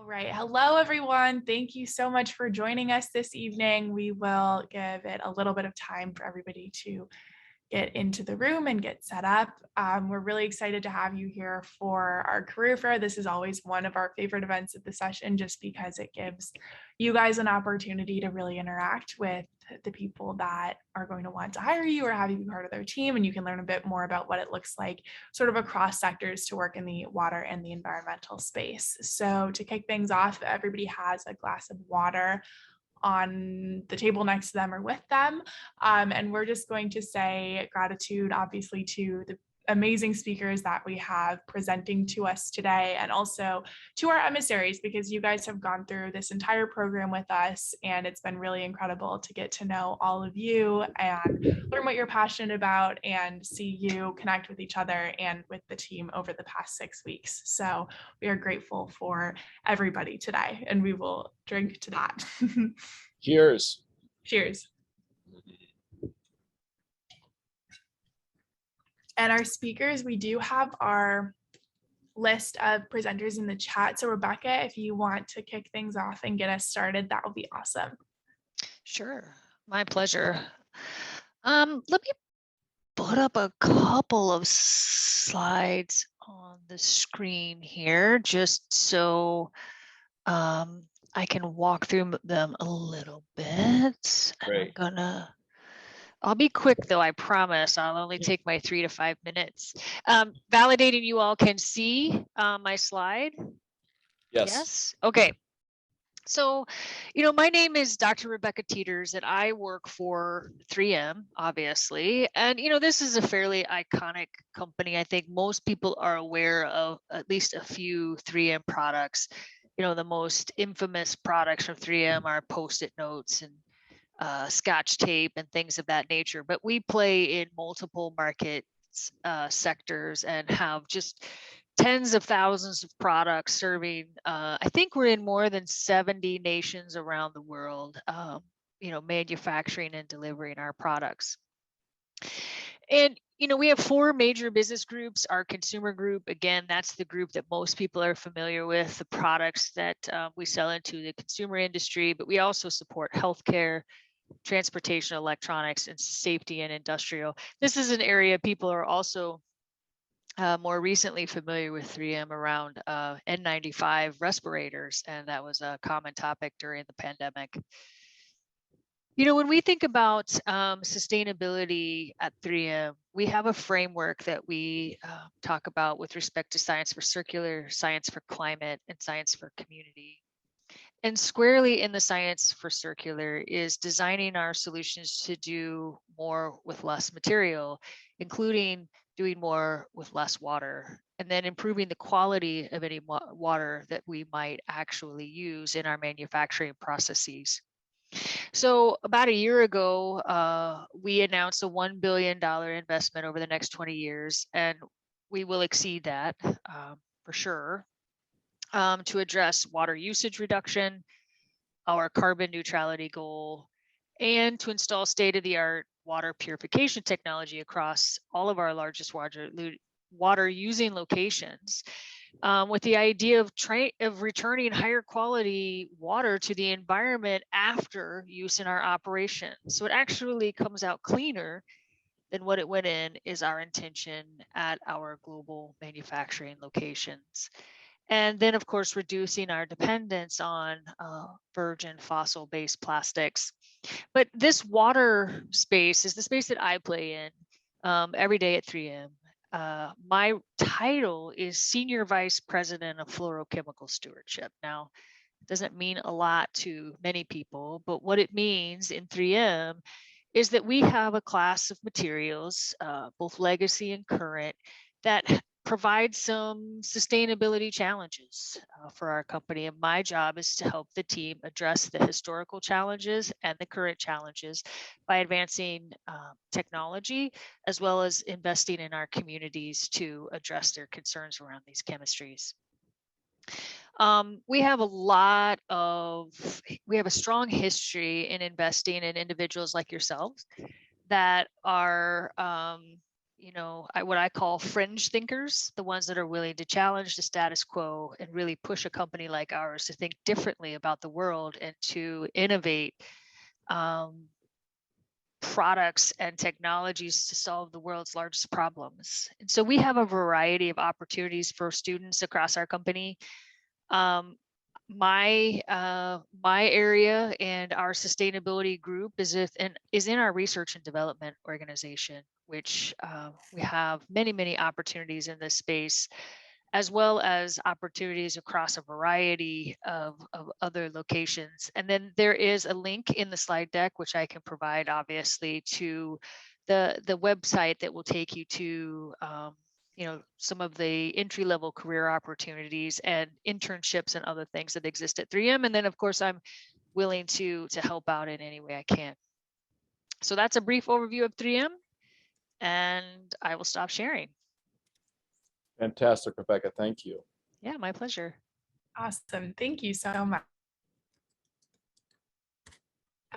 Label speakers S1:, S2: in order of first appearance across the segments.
S1: All right. Hello, everyone. Thank you so much for joining us this evening. We will give it a little bit of time for everybody to get into the room and get set up. We're really excited to have you here for our career fair. This is always one of our favorite events of the session just because it gives you guys an opportunity to really interact with the people that are going to want to hire you or have you be part of their team, and you can learn a bit more about what it looks like sort of across sectors to work in the water and the environmental space. So to kick things off, everybody has a glass of water on the table next to them or with them. And we're just going to say gratitude, obviously, to the amazing speakers that we have presenting to us today, and also to our emissaries, because you guys have gone through this entire program with us, and it's been really incredible to get to know all of you and learn what you're passionate about and see you connect with each other and with the team over the past 6 weeks. So we are grateful for everybody today, and we will drink to that.
S2: Cheers.
S1: Cheers. And our speakers, we do have our list of presenters in the chat. So Rebecca, if you want to kick things off and get us started, that would be awesome.
S3: Sure, my pleasure. Let me put up a couple of slides on the screen here, just so I can walk through them a little bit.
S2: Great.
S3: I'll be quick though, I promise. I'll only take my 3 to 5 minutes. Validating you all can see my slide?
S2: Yes.
S3: Okay. So, my name is Dr. Rebecca Teeters, and I work for 3M, obviously. And, this is a fairly iconic company. I think most people are aware of at least a few 3M products. The most infamous products from 3M are Post-it notes and Scotch tape and things of that nature. But we play in multiple market sectors and have just tens of thousands of products serving. I think we're in more than 70 nations around the world, manufacturing and delivering our products. And, we have 4 major business groups. Our consumer group, again, that's the group that most people are familiar with, the products that we sell into the consumer industry, but we also support healthcare, transportation, electronics, and safety and industrial. This is an area people are also more recently familiar with 3M around N95 respirators, and that was a common topic during the pandemic. When we think about sustainability at 3M, we have a framework that we talk about with respect to science for circular, science for climate, and science for community. And squarely in the science for circular is designing our solutions to do more with less material, including doing more with less water, and then improving the quality of any water that we might actually use in our manufacturing processes. So about a year ago, we announced a $1 billion investment over the next 20 years, and we will exceed that for sure, to address water usage reduction, our carbon neutrality goal, and to install state-of-the-art water purification technology across all of our largest water using locations, with the idea of returning higher quality water to the environment after use in our operations. So it actually comes out cleaner than what it went in, is our intention at our global manufacturing locations. And then, of course, reducing our dependence on virgin fossil-based plastics. But this water space is the space that I play in every day at 3M. My title is Senior Vice President of Fluorochemical Stewardship. Now, it doesn't mean a lot to many people, but what it means in 3M is that we have a class of materials, both legacy and current, that provide some sustainability challenges for our company. And my job is to help the team address the historical challenges and the current challenges by advancing technology, as well as investing in our communities to address their concerns around these chemistries. We have a strong history in investing in individuals like yourselves that are what I call fringe thinkers, the ones that are willing to challenge the status quo and really push a company like ours to think differently about the world and to innovate products and technologies to solve the world's largest problems. And so we have a variety of opportunities for students across our company. My area and our sustainability group is in our research and development organization, which we have many opportunities in this space, as well as opportunities across a variety of other locations. And then there is a link in the slide deck, which I can provide, obviously, to the website that will take you to some of the entry-level career opportunities and internships and other things that exist at 3M. And then, of course, I'm willing to help out in any way I can. So that's a brief overview of 3M, and I will stop sharing.
S2: Fantastic, Rebecca. Thank you.
S3: Yeah, my pleasure.
S1: Awesome. Thank you so much.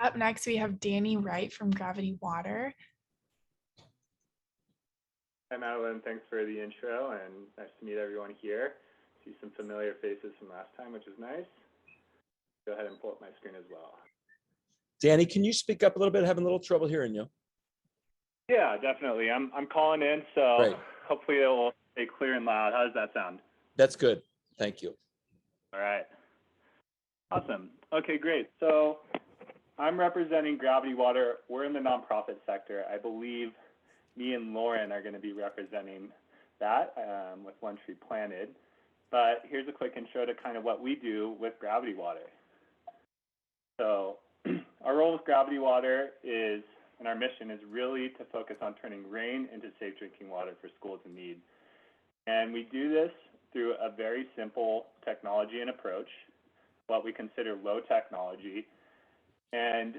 S1: Up next, we have Danny Wright from Gravity Water.
S4: Hi, Madeline. Thanks for the intro, and nice to meet everyone here. See some familiar faces from last time, which is nice. Go ahead and pull up my screen as well.
S2: Danny, can you speak up a little bit? Having a little trouble hearing you.
S4: Yeah, definitely. I'm calling in, so
S2: Great.
S4: Hopefully it will stay clear and loud. How does that sound?
S2: That's good. Thank you.
S4: All right. Awesome. Okay, great. So I'm representing Gravity Water. We're in the nonprofit sector. I believe me and Lauren are going to be representing that with One Tree Planted. But here's a quick intro to kind of what we do with Gravity Water. So our role with Gravity Water is, and our mission is really to focus on turning rain into safe drinking water for schools in need. And we do this through a very simple technology and approach, what we consider low technology. And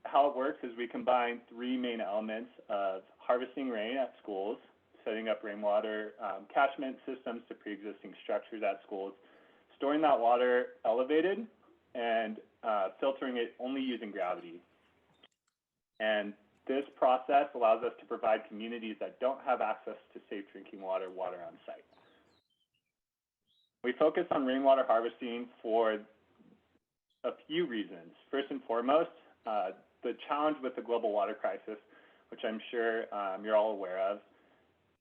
S4: how it works is we combine three main elements of harvesting rain at schools, setting up rainwater catchment systems to pre-existing structures at schools, storing that water elevated, and filtering it only using gravity. And this process allows us to provide communities that don't have access to safe drinking water on site. We focus on rainwater harvesting for a few reasons. First and foremost, the challenge with the global water crisis, which I'm sure you're all aware of,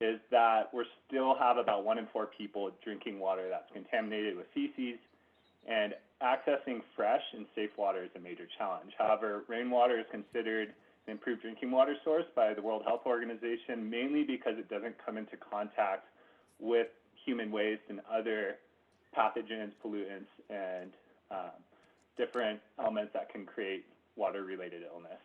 S4: is that we still have about 1 in 4 people drinking water that's contaminated with feces, and accessing fresh and safe water is a major challenge. However, rainwater is considered an improved drinking water source by the World Health Organization, mainly because it doesn't come into contact with human waste and other pathogens, pollutants, and different elements that can create water-related illness.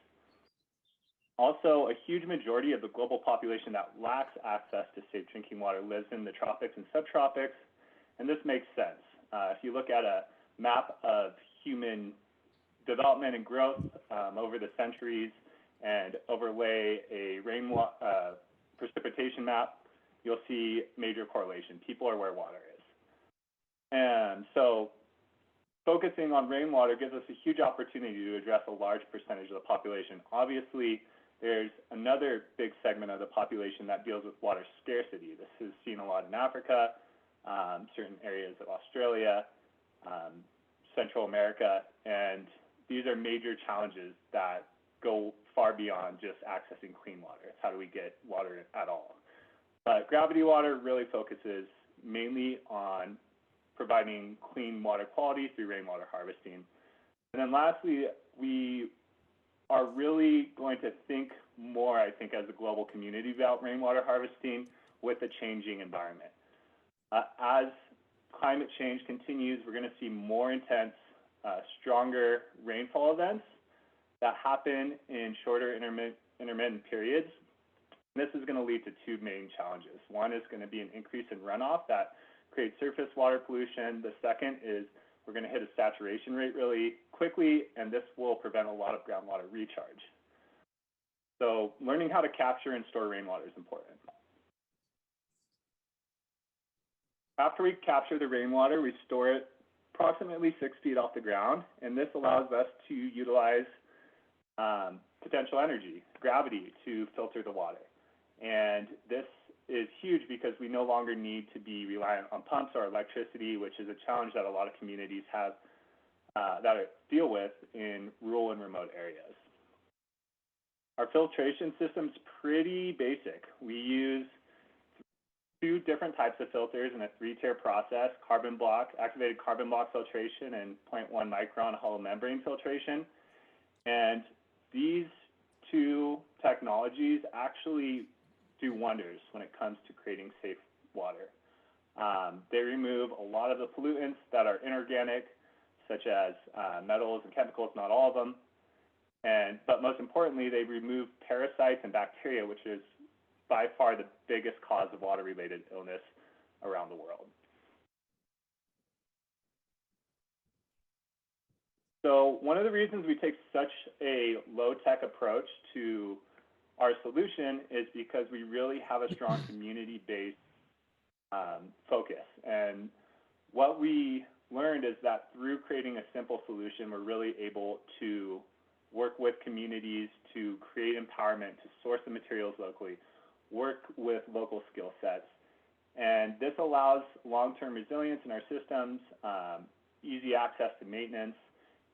S4: Also, a huge majority of the global population that lacks access to safe drinking water lives in the tropics and subtropics, and this makes sense. If you look at a map of human development and growth over the centuries and overlay a precipitation map, you'll see major correlation. People are where water is. And so focusing on rainwater gives us a huge opportunity to address a large percentage of the population. Obviously, there's another big segment of the population that deals with water scarcity. This is seen a lot in Africa, certain areas of Australia, Central America, and these are major challenges that go far beyond just accessing clean water. It's how do we get water at all? But Gravity Water really focuses mainly on providing clean water quality through rainwater harvesting. And then lastly, we are really going to think more, I think, as a global community about rainwater harvesting with the changing environment. As climate change continues, we're going to see more intense, stronger rainfall events that happen in shorter intermittent periods. This is going to lead to two main challenges. One is going to be an increase in runoff that creates surface water pollution. The second is we're going to hit a saturation rate really quickly, and this will prevent a lot of groundwater recharge. So learning how to capture and store rainwater is important. After we capture the rainwater, we store it approximately 6 feet off the ground, and this allows us to utilize potential energy, gravity, to filter the water. And this is huge because we no longer need to be reliant on pumps or electricity, which is a challenge that a lot of communities have that deal with in rural and remote areas. Our filtration system's pretty basic. We use 2 different types of filters in a 3-tier process: carbon block, activated carbon block filtration, and 0.1 micron hollow membrane filtration. And these 2 technologies actually do wonders when it comes to creating safe water. They remove a lot of the pollutants that are inorganic, such as metals and chemicals, not all of them. But most importantly, they remove parasites and bacteria, which is by far the biggest cause of water-related illness around the world. So one of the reasons we take such a low-tech approach to our solution is because we really have a strong community-based focus. And what we learned is that through creating a simple solution, we're really able to work with communities to create empowerment, to source the materials locally, work with local skill sets. And this allows long-term resilience in our systems, easy access to maintenance,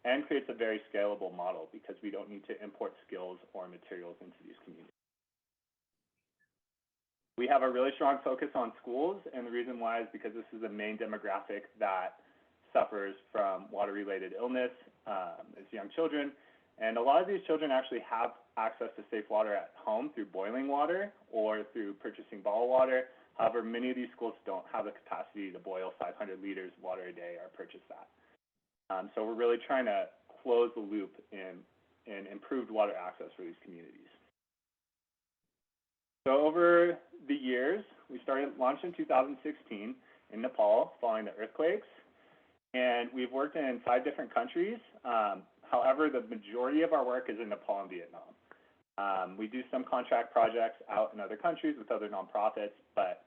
S4: and creates a very scalable model because we don't need to import skills or materials into these communities. We have a really strong focus on schools, and the reason why is because this is the main demographic that suffers from water-related illness is young children. And a lot of these children actually have access to safe water at home through boiling water or through purchasing bottled water. However, many of these schools don't have the capacity to boil 500 liters of water a day or purchase that. So we're really trying to close the loop in improved water access for these communities. So over the years, we launched in 2016 in Nepal following the earthquakes, and we've worked in 5 different countries. However, the majority of our work is in Nepal and Vietnam. We do some contract projects out in other countries with other nonprofits, but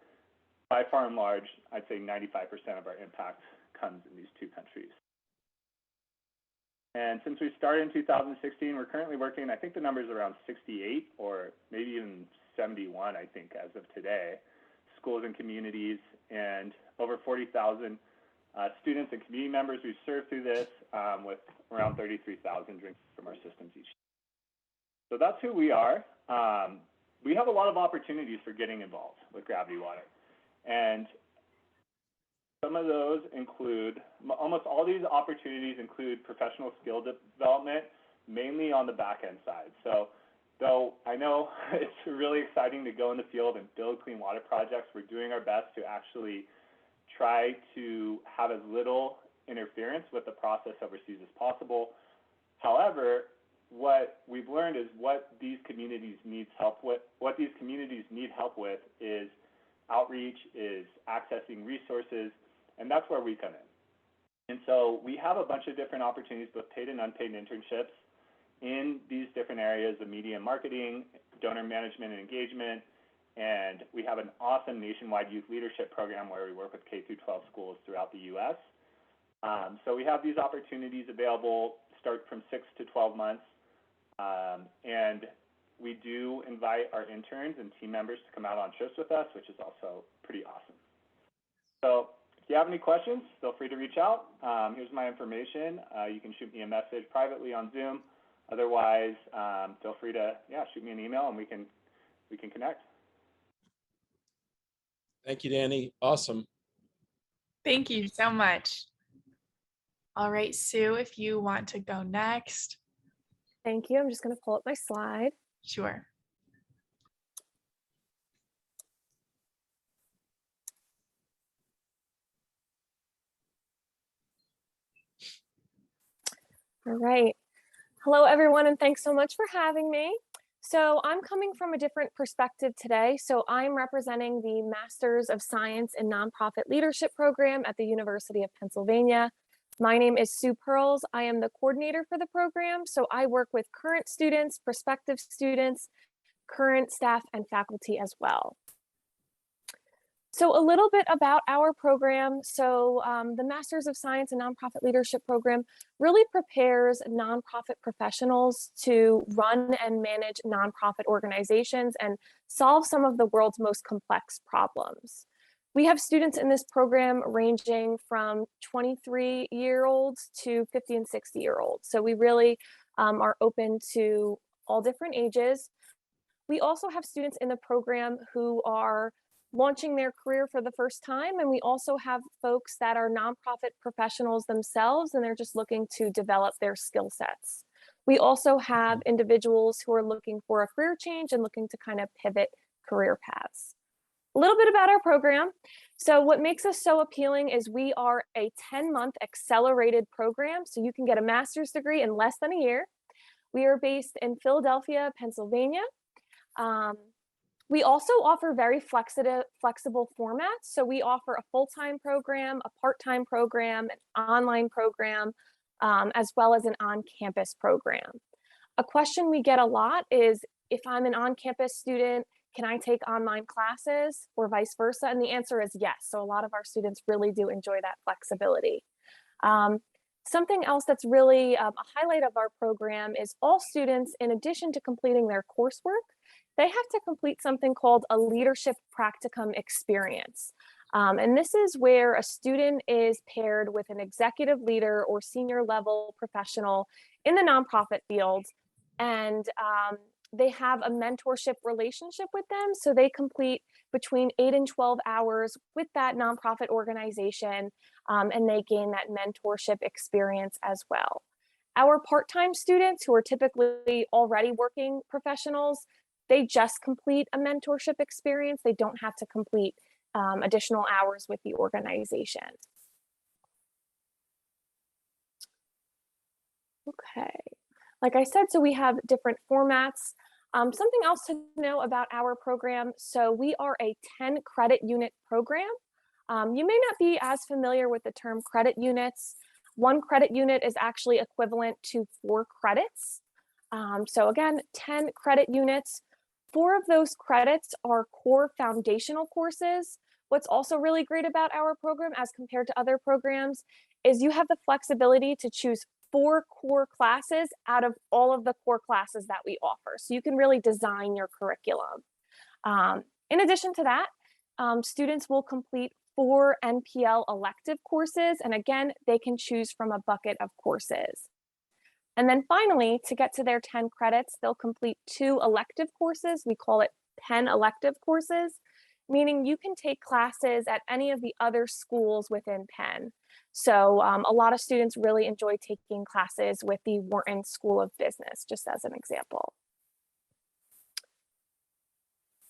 S4: by far and large, I'd say 95% of our impact comes in these 2 countries. And since we started in 2016, we're currently working, I think the number is around 68 or maybe even 71, I think, as of today, schools and communities, and over 40,000 students and community members we serve through this, with around 33,000 drinks from our systems each year. So that's who we are. We have a lot of opportunities for getting involved with Gravity Water. And some of those include, almost all these opportunities include professional skill development, mainly on the back end side. So though I know it's really exciting to go in the field and build clean water projects, we're doing our best to actually try to have as little interference with the process overseas as possible. However, what we've learned is what these communities need help with is outreach, is accessing resources, and that's where we come in. And so we have a bunch of different opportunities, both paid and unpaid internships in these different areas of media and marketing, donor management and engagement, and we have an awesome nationwide youth leadership program where we work with K-12 schools throughout the U.S. So we have these opportunities available, start from 6 to 12 months, and we do invite our interns and team members to come out on trips with us, which is also pretty awesome. So if you have any questions, feel free to reach out. Here's my information. You can shoot me a message privately on Zoom. Otherwise, feel free to shoot me an email and we can connect.
S2: Thank you, Danny. Awesome.
S1: Thank you so much. All right, Sue, if you want to go next.
S5: Thank you. I'm just going to pull up my slide.
S1: Sure.
S5: All right. Hello, everyone, and thanks so much for having me. So I'm coming from a different perspective today. So I'm representing the Masters of Science in Nonprofit Leadership program at the University of Pennsylvania. My name is Sue Pearls. I am the coordinator for the program. So I work with current students, prospective students, current staff, and faculty as well. So a little bit about our program. So the Masters of Science and Nonprofit Leadership program really prepares nonprofit professionals to run and manage nonprofit organizations and solve some of the world's most complex problems. We have students in this program ranging from 23-year-olds to 50 and 60-year-olds. So we really are open to all different ages. We also have students in the program who are launching their career for the first time. And we also have folks that are nonprofit professionals themselves, and they're just looking to develop their skill sets. We also have individuals who are looking for a career change and looking to kind of pivot career paths. A little bit about our program. So what makes us so appealing is we are a 10-month accelerated program. So you can get a master's degree in less than a year. We are based in Philadelphia, Pennsylvania. We also offer very flexible formats. So we offer a full-time program, a part-time program, an online program, as well as an on-campus program. A question we get a lot is, if I'm an on-campus student, can I take online classes or vice versa? And the answer is yes. So a lot of our students really do enjoy that flexibility. Something else that's really a highlight of our program is all students, in addition to completing their coursework, they have to complete something called a leadership practicum experience. And this is where a student is paired with an executive leader or senior level professional in the nonprofit field. And they have a mentorship relationship with them. So they complete between 8 and 12 hours with that nonprofit organization, and they gain that mentorship experience as well. Our part-time students, who are typically already working professionals, they just complete a mentorship experience. They don't have to complete additional hours with the organization. Okay, like I said, so we have different formats. Something else to know about our program. So we are a 10 credit unit program. You may not be as familiar with the term credit units. 1 credit unit is actually equivalent to 4 credits. So again, 10 credit units. 4 of those credits are core foundational courses. What's also really great about our program as compared to other programs is you have the flexibility to choose 4 core classes out of all of the core classes that we offer. So you can really design your curriculum. In addition to that, students will complete 4 NPL elective courses. And again, they can choose from a bucket of courses. And then finally, to get to their 10 credits, they'll complete 2 elective courses. We call it Penn elective courses, meaning you can take classes at any of the other schools within Penn. So a lot of students really enjoy taking classes with the Wharton School of Business, just as an example.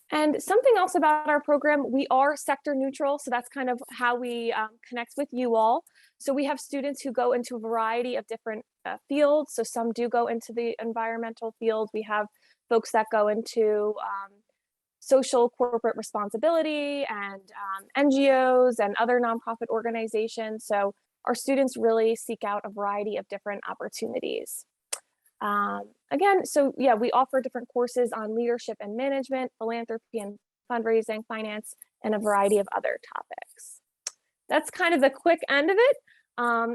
S5: And something else about our program, we are sector neutral. So that's kind of how we connect with you all. So we have students who go into a variety of different fields. So some do go into the environmental field. We have folks that go into social corporate responsibility and NGOs and other nonprofit organizations. So our students really seek out a variety of different opportunities. Again, so yeah, we offer different courses on leadership and management, philanthropy and fundraising, finance, and a variety of other topics. That's kind of the quick end of it.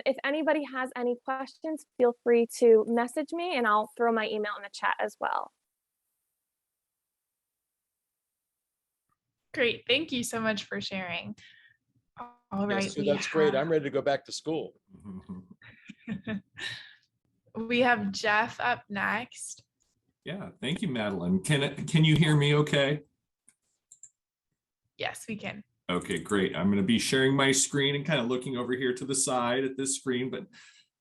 S5: If anybody has any questions, feel free to message me and I'll throw my email in the chat as well.
S1: Great. Thank you so much for sharing. All right.
S2: Yes, so that's great. I'm ready to go back to school.
S1: We have Jeff up next.
S6: Yeah, thank you, Madeline. Can you hear me okay?
S1: Yes, we can.
S6: Okay, great. I'm going to be sharing my screen and kind of looking over here to the side at this screen, but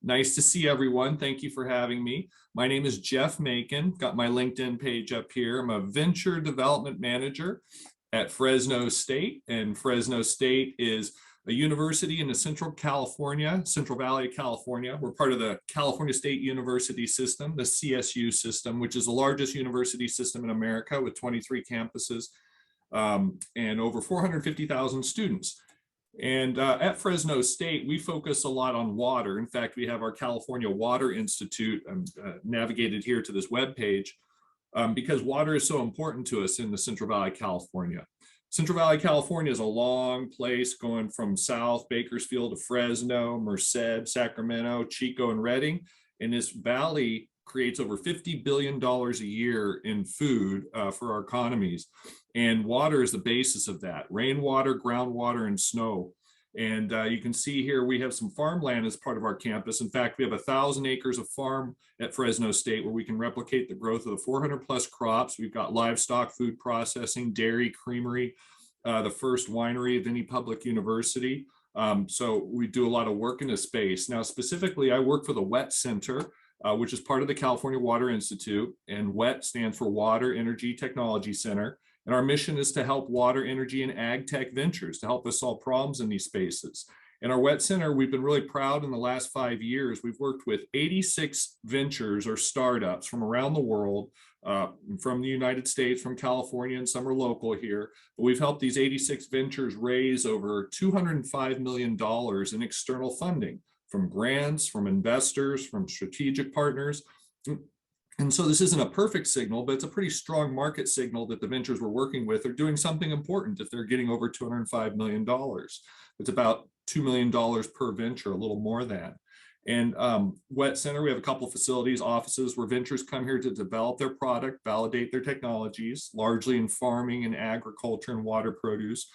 S6: nice to see everyone. Thank you for having me. My name is Jeff Macon. Got my LinkedIn page up here. I'm a venture development manager at Fresno State, and Fresno State is a university in the Central Valley of California. We're part of the California State University system, the CSU system, which is the largest university system in America with 23 campuses and over 450,000 students. And at Fresno State, we focus a lot on water. In fact, we have our California Water Institute navigated here to this webpage because water is so important to us in the Central Valley of California. Central Valley, California is a long place going from South Bakersfield to Fresno, Merced, Sacramento, Chico, and Redding. And this valley creates over $50 billion a year in food for our economies. And water is the basis of that: rainwater, groundwater, and snow. And you can see here we have some farmland as part of our campus. In fact, we have 1,000 acres of farm at Fresno State where we can replicate the growth of the 400 plus crops. We've got livestock, food processing, dairy, creamery, the first winery of any public university. So we do a lot of work in this space. Now, specifically, I work for the WET Center, which is part of the California Water Institute, and WET stands for Water Energy Technology Center. And our mission is to help water, energy, and ag tech ventures to help us solve problems in these spaces. In our WET Center, we've been really proud in the last 5 years. We've worked with 86 ventures or startups from around the world, from the United States, from California, and some are local here. But we've helped these 86 ventures raise over $205 million in external funding from grants, from investors, from strategic partners. And so this isn't a perfect signal, but it's a pretty strong market signal that the ventures we're working with are doing something important if they're getting over $205 million. It's about $2 million per venture, a little more than. And WET Center, we have a couple of facilities, offices where ventures come here to develop their product, validate their technologies, largely in farming and agriculture and water produce.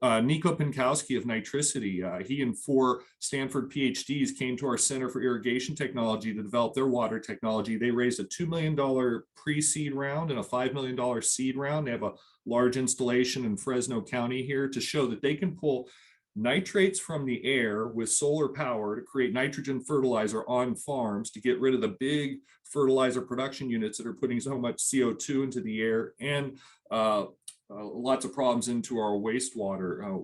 S6: Nico Pinkowski of Nitricity, he and 4 Stanford PhDs came to our Center for Irrigation Technology to develop their water technology. They raised a $2 million pre-seed round and a $5 million seed round. They have a large installation in Fresno County here to show that they can pull nitrates from the air with solar power to create nitrogen fertilizer on farms to get rid of the big fertilizer production units that are putting so much CO2 into the air and lots of problems into our wastewater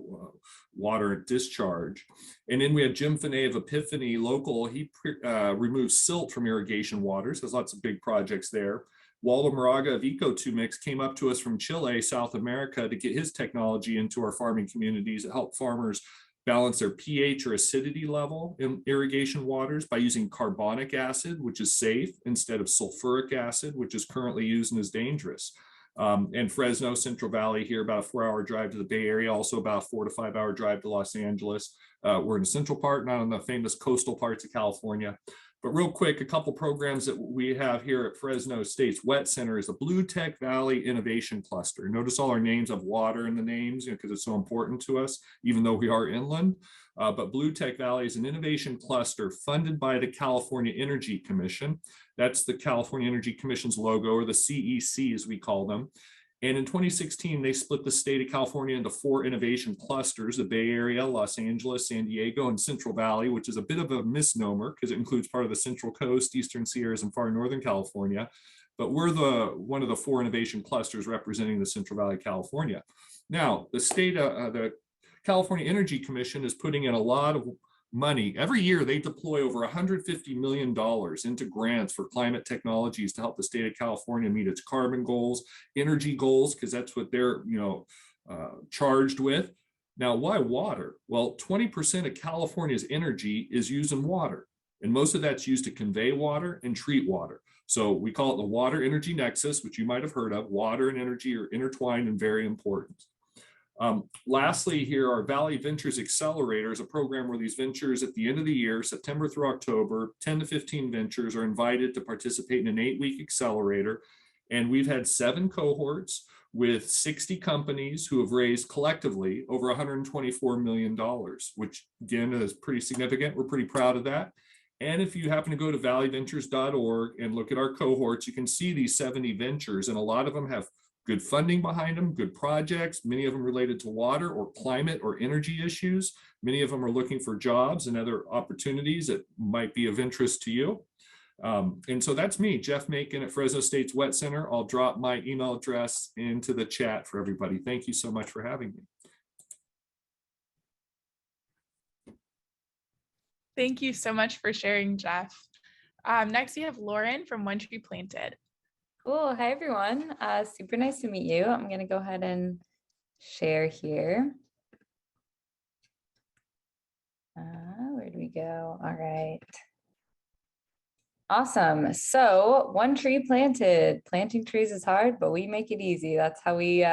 S6: water discharge. And then we have Jim Finney of Epiphany Local. He removes silt from irrigation waters, has lots of big projects there. Waldo Moraga of Eco2Mix came up to us from Chile, South America, to get his technology into our farming communities to help farmers balance their pH or acidity level in irrigation waters by using carbonic acid, which is safe, instead of sulfuric acid, which is currently used and is dangerous. And Fresno, Central Valley here, about a 4-hour drive to the Bay Area, also about a 4 to 5 hour drive to Los Angeles. We're in the central part, not in the famous coastal parts of California. But real quick, a couple programs that we have here at Fresno State's WET Center is the Blue Tech Valley Innovation Cluster. Notice all our names have water in the names, because it's so important to us, even though we are inland. But Blue Tech Valley is an innovation cluster funded by the California Energy Commission. That's the California Energy Commission's logo, or the CEC as we call them. And in 2016, they split the state of California into 4 innovation clusters: the Bay Area, Los Angeles, San Diego, and Central Valley, which is a bit of a misnomer because it includes part of the Central Coast, Eastern Sierras, and far Northern California. But we're one of the 4 innovation clusters representing the Central Valley, California. Now, the California Energy Commission is putting in a lot of money. Every year, they deploy over $150 million into grants for climate technologies to help the state of California meet its carbon goals, energy goals, because that's what they're charged with. Now, why water? Well, 20% of California's energy is used in water, and most of that's used to convey water and treat water. So we call it the water energy nexus, which you might have heard of. Water and energy are intertwined and very important. Lastly, here, our Valley Ventures Accelerator is a program where these ventures at the end of the year, September through October, 10 to 15 ventures are invited to participate in an 8-week accelerator. And we've had 7 cohorts with 60 companies who have raised collectively over $124 million, which again is pretty significant. We're pretty proud of that. And if you happen to go to valleyventures.org and look at our cohorts, you can see these 70 ventures, and a lot of them have good funding behind them, good projects, many of them related to water or climate or energy issues. Many of them are looking for jobs and other opportunities that might be of interest to you. And so that's me, Jeff Macon at Fresno State's WET Center. I'll drop my email address into the chat for everybody. Thank you so much for having me.
S1: Thank you so much for sharing, Jeff. Next, we have Lauren from One Tree Planted.
S7: Cool. Hi, everyone. Super nice to meet you. I'm going to go ahead and share here. Where do we go? All right. Awesome. So One Tree Planted. Planting trees is hard, but we make it easy. That's how we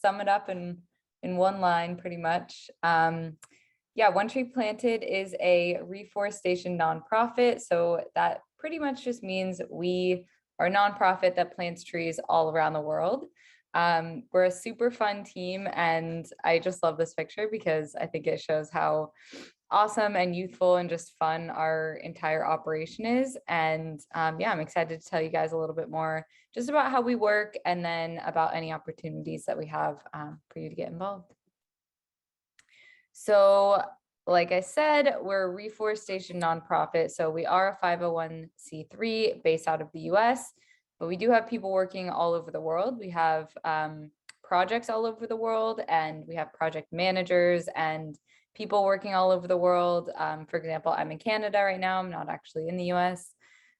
S7: sum it up in in one line pretty much. Yeah, One Tree Planted is a reforestation nonprofit. So that pretty much just means we are a nonprofit that plants trees all around the world. We're a super fun team, and I just love this picture because I think it shows how awesome and youthful and just fun our entire operation is. And yeah, I'm excited to tell you guys a little bit more just about how we work and then about any opportunities that we have for you to get involved. So like I said, we're a reforestation nonprofit. So we are a 501c3 based out of the US, but we do have people working all over the world. We have projects all over the world, and we have project managers and people working all over the world. For example, I'm in Canada right now. I'm not actually in the US.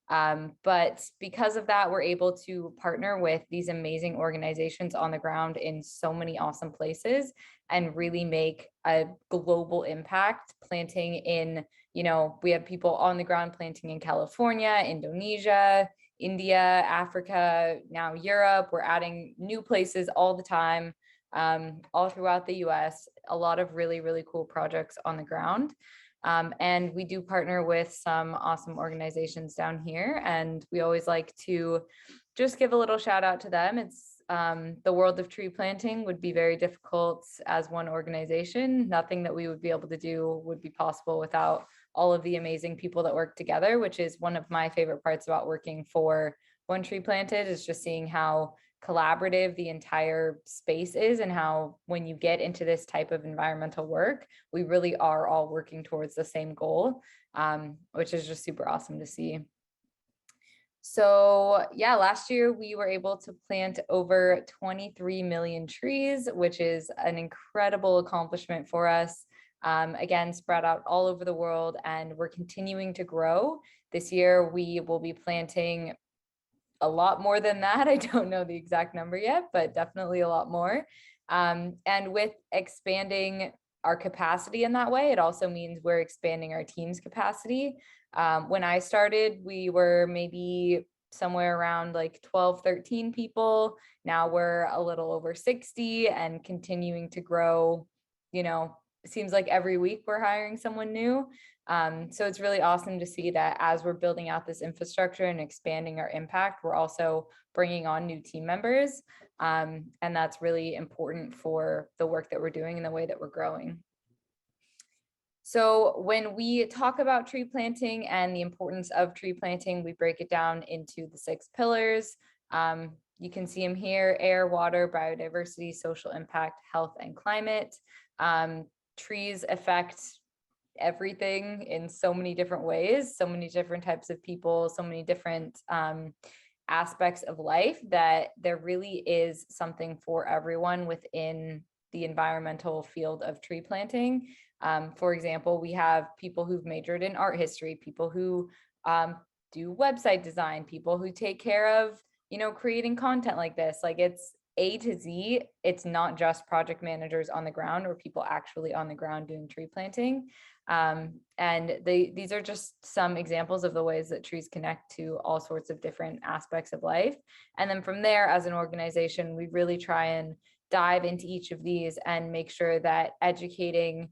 S7: But because of that, we're able to partner with these amazing organizations on the ground in so many awesome places and really make a global impact planting in, we have people on the ground planting in California, Indonesia, India, Africa, now Europe. We're adding new places all the time, all throughout the US, a lot of really, really cool projects on the ground. And we do partner with some awesome organizations down here, and we always like to just give a little shout out to them. It's the world of tree planting would be very difficult as one organization. Nothing that we would be able to do would be possible without all of the amazing people that work together, which is one of my favorite parts about working for One Tree Planted, is just seeing how collaborative the entire space is, and how when you get into this type of environmental work, we really are all working towards the same goal, which is just super awesome to see. So yeah, last year we were able to plant over 23 million trees, which is an incredible accomplishment for us. Again, spread out all over the world, and we're continuing to grow. This year we will be planting a lot more than that. I don't know the exact number yet, but definitely a lot more. And with expanding our capacity in that way, it also means we're expanding our team's capacity. When I started, we were maybe somewhere around like 12, 13 people. Now we're a little over 60 and continuing to grow. It seems like every week we're hiring someone new. So it's really awesome to see that as we're building out this infrastructure and expanding our impact, we're also bringing on new team members. And that's really important for the work that we're doing and the way that we're growing. So when we talk about tree planting and the importance of tree planting, we break it down into the 6 pillars. You can see them here: air, water, biodiversity, social impact, health, and climate. Trees affect everything in so many different ways, so many different types of people, so many different aspects of life, that there really is something for everyone within the environmental field of tree planting. For example, we have people who've majored in art history, people who do website design, people who take care of, creating content like this. Like, it's A to Z. It's not just project managers on the ground or people actually on the ground doing tree planting. And these are just some examples of the ways that trees connect to all sorts of different aspects of life. And then from there, as an organization, we really try and dive into each of these and make sure that educating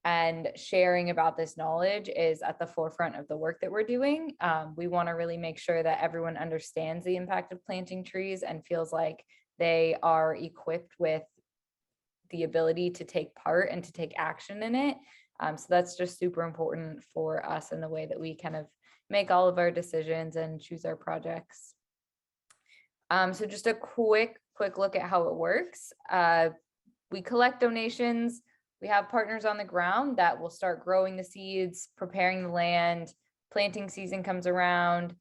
S7: and sharing about this knowledge is at the forefront of the work that we're doing. We want to really make sure that everyone understands the impact of planting trees and feels like they are equipped with the ability to take part and to take action in it. So that's just super important for us in the way that we kind of make all of our decisions and choose our projects. So just a quick look at how it works. We collect donations. We have partners on the ground that will start growing the seeds, preparing the land. Planting season comes around.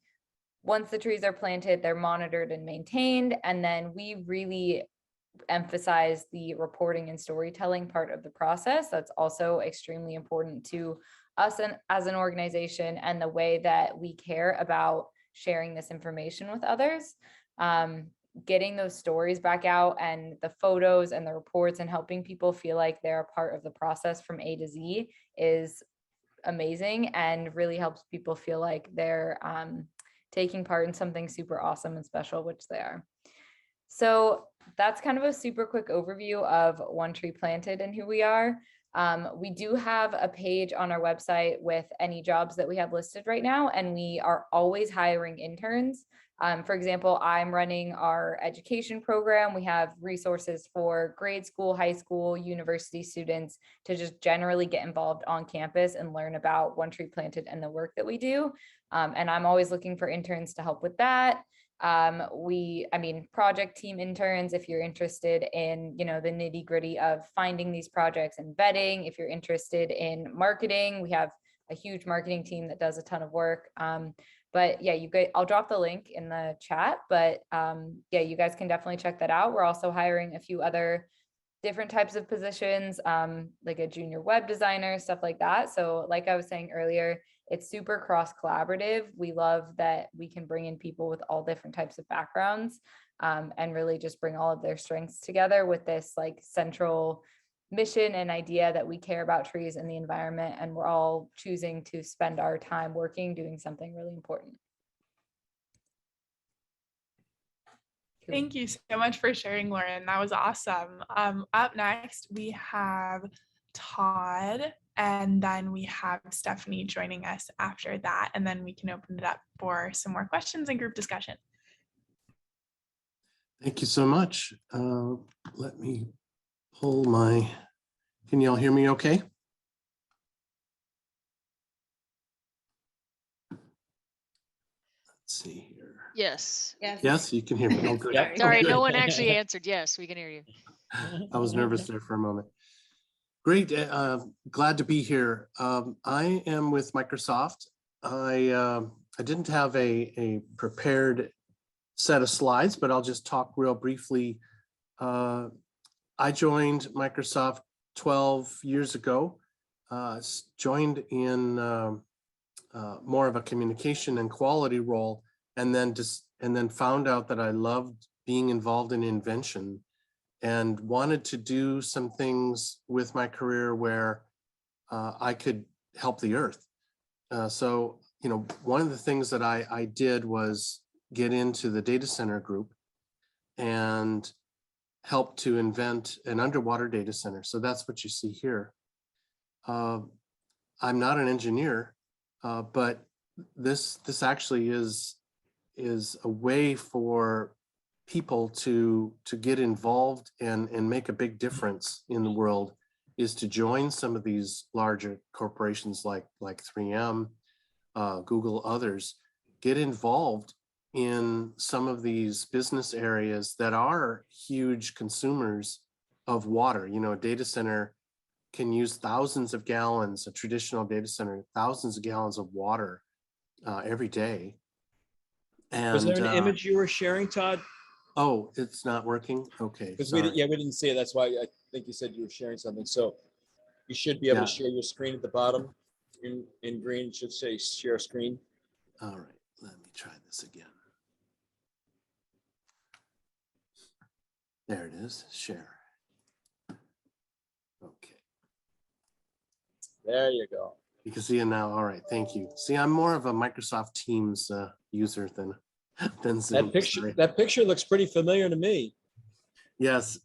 S7: Once the trees are planted, they're monitored and maintained. And then we really emphasize the reporting and storytelling part of the process. That's also extremely important to us and as an organization, and the way that we care about sharing this information with others. Getting those stories back out and the photos and the reports and helping people feel like they're a part of the process from A to Z is amazing and really helps people feel like they're taking part in something super awesome and special, which they are. So that's kind of a super quick overview of One Tree Planted and who we are. We do have a page on our website with any jobs that we have listed right now, and we are always hiring interns. For example, I'm running our education program. We have resources for grade school, high school, university students to just generally get involved on campus and learn about One Tree Planted and the work that we do. And I'm always looking for interns to help with that. Project team interns, if you're interested in, the nitty gritty of finding these projects and vetting, if you're interested in marketing, we have a huge marketing team that does a ton of work. But yeah, I'll drop the link in the chat, but yeah, you guys can definitely check that out. We're also hiring a few other different types of positions, like a junior web designer, stuff like that. So like I was saying earlier, it's super cross collaborative. We love that we can bring in people with all different types of backgrounds, and really just bring all of their strengths together with this like central mission and idea that we care about trees and the environment, and we're all choosing to spend our time working, doing something really important. Cool.
S1: Thank you so much for sharing, Lauren. That was awesome. Up next, we have Todd, and then we have Stephanie joining us after that, and then we can open it up for some more questions and group discussion.
S8: Thank you so much. Let me pull can y'all hear me okay? Let's see here.
S3: Yes.
S8: Yes, you can hear me. Oh, good.
S2: Yep.
S3: Sorry,
S8: Oh,
S3: no
S8: good.
S3: one actually answered. Yes, we can hear you.
S8: I was nervous there for a moment. Great, glad to be here. I am with Microsoft. I didn't have a prepared set of slides, but I'll just talk real briefly. I joined Microsoft 12 years ago, joined in more of a communication and quality role, and then found out that I loved being involved in invention and wanted to do some things with my career where I could help the earth. So, one of the things that I did was get into the data center group and help to invent an underwater data center. So that's what you see here. I'm not an engineer, but this actually is a way for people to get involved and make a big difference in the world, is to join some of these larger corporations like 3M, Google, others, get involved in some of these business areas that are huge consumers of water. A data center can use thousands of gallons, a traditional data center, thousands of gallons of water every day. And
S2: Was there an image you were sharing, Todd?
S8: Oh, it's not working? Okay.
S2: Because we didn't see it. That's why I think you said you were sharing something. So you should be able to share your screen at the bottom. In green, it should say share screen.
S8: All right, let me try this again. There it is, share. Okay.
S2: There you go.
S8: You can see it now. All right, thank you. See, I'm more of a Microsoft Teams user than Zoom.
S2: That picture looks pretty familiar to me.
S8: Yes,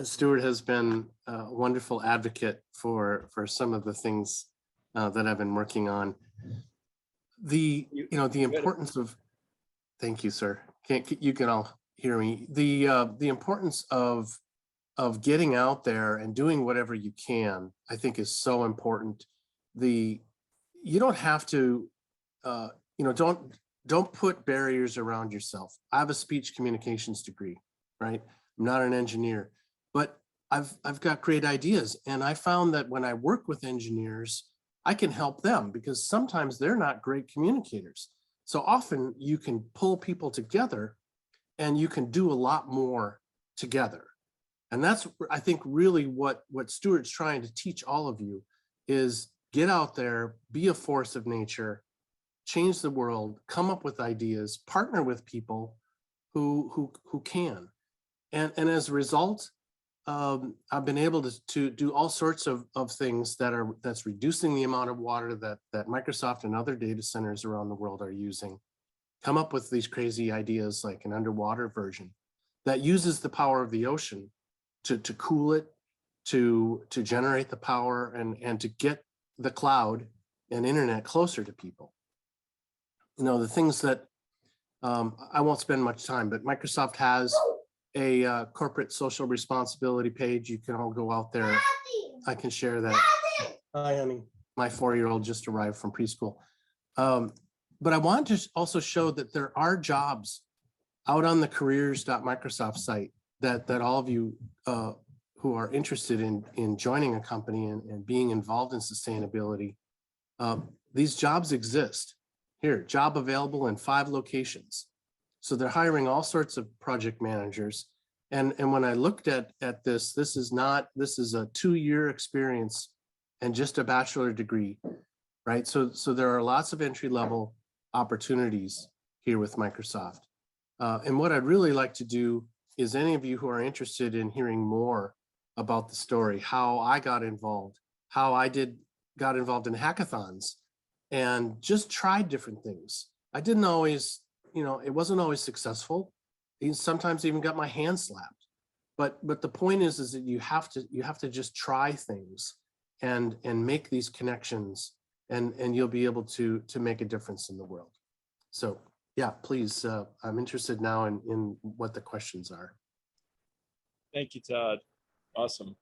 S8: Stuart has been a wonderful advocate for some of the things that I've been working on. The importance of, thank you, sir. You can all hear me. The importance of getting out there and doing whatever you can, I think, is so important. You don't have to, don't put barriers around yourself. I have a speech communications degree, right? I'm not an engineer, but I've got great ideas. And I found that when I work with engineers, I can help them because sometimes they're not great communicators. So often you can pull people together and you can do a lot more together. And that's, I think, really what Stuart's trying to teach all of you is get out there, be a force of nature, change the world, come up with ideas, partner with people who can. And as a result, I've been able to do all sorts of things that's reducing the amount of water that Microsoft and other data centers around the world are using. Come up with these crazy ideas like an underwater version. that uses the power of the ocean to cool it, to generate the power and to get the cloud and internet closer to people. You know, the things that I won't spend much time, but Microsoft has a corporate social responsibility page. You can all go out there. I can share that. Hi, honey. My 4-year-old just arrived from preschool. But I want to also show that there are jobs out on the careers.microsoft site that all of you who are interested in joining a company and being involved in sustainability, these jobs exist. Here, job available in 5 locations. So they're hiring all sorts of project managers. And when I looked at this, this is a 2-year experience and just a bachelor degree, right? So there are lots of entry-level opportunities here with Microsoft. And what I'd really like to do is any of you who are interested in hearing more about the story, how I got involved, how I got involved in hackathons and just tried different things. I didn't always, you know, it wasn't always successful. Sometimes even got my hand slapped. But the point is that you have to just try things and make these connections and you'll be able to make a difference in the world. So yeah, please, I'm interested now in what the questions are.
S2: Thank you, Todd. Awesome.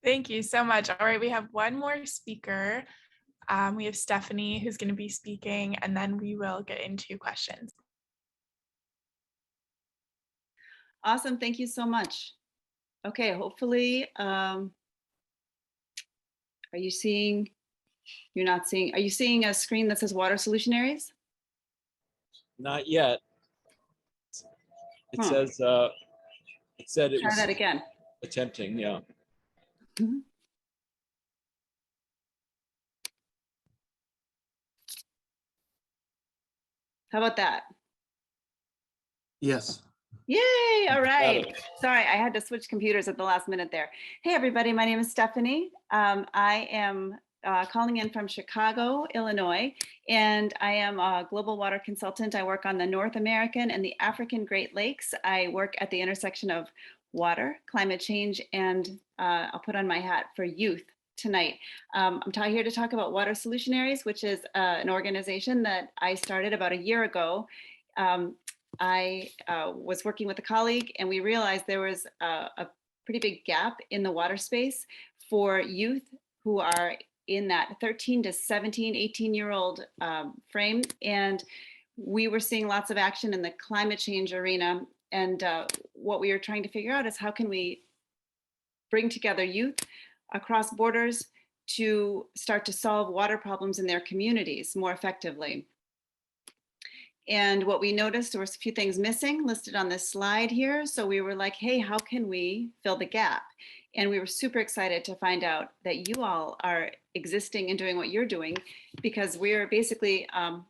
S1: Thank you so much. All right, we have one more speaker. We have Stephanie who's going to be speaking, and then we will get into questions.
S9: Awesome. Thank you so much. Okay, hopefully, are you seeing, you're not seeing, are you seeing a screen that says water solution areas?
S2: Not yet. It says, it said it
S9: Try
S2: was
S9: that again.
S2: attempting, yeah.
S9: Mhm. How about that?
S8: Yes.
S9: Yay, all right.
S2: it.
S9: Sorry, I had to switch computers at the last minute there. Hey, everybody, my name is Stephanie. I am calling in from Chicago, Illinois, and I am a global water consultant. I work on the North American and the African Great Lakes. I work at the intersection of water, climate change, and I'll put on my hat for youth tonight. I'm here to talk about Water Solutionaries, which is an organization that I started about a year ago. I was working with a colleague and we realized there was a pretty big gap in the water space for youth who are in that 13 to 17, 18-year-old frame. And we were seeing lots of action in the climate change arena. And what we were trying to figure out is how can we bring together youth across borders to start to solve water problems in their communities more effectively. And what we noticed, there was a few things missing listed on this slide here. So we were like, hey, how can we fill the gap? And we were super excited to find out that you all are existing and doing what you're doing, because we're basically, on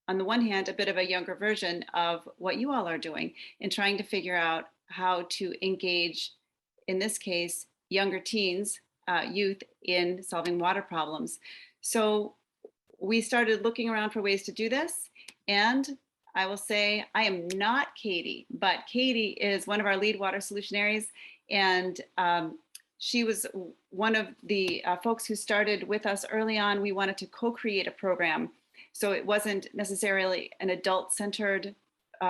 S9: the one hand, a bit of a younger version of what you all are doing and trying to figure out how to engage, in this case, younger teens, youth in solving water problems. So we started looking around for ways to do this. And I will say, I am not Katie, but Katie is one of our lead water solutionaries. And she was one of the folks who started with us early on. We wanted to co-create a program. So it wasn't necessarily an adult-centered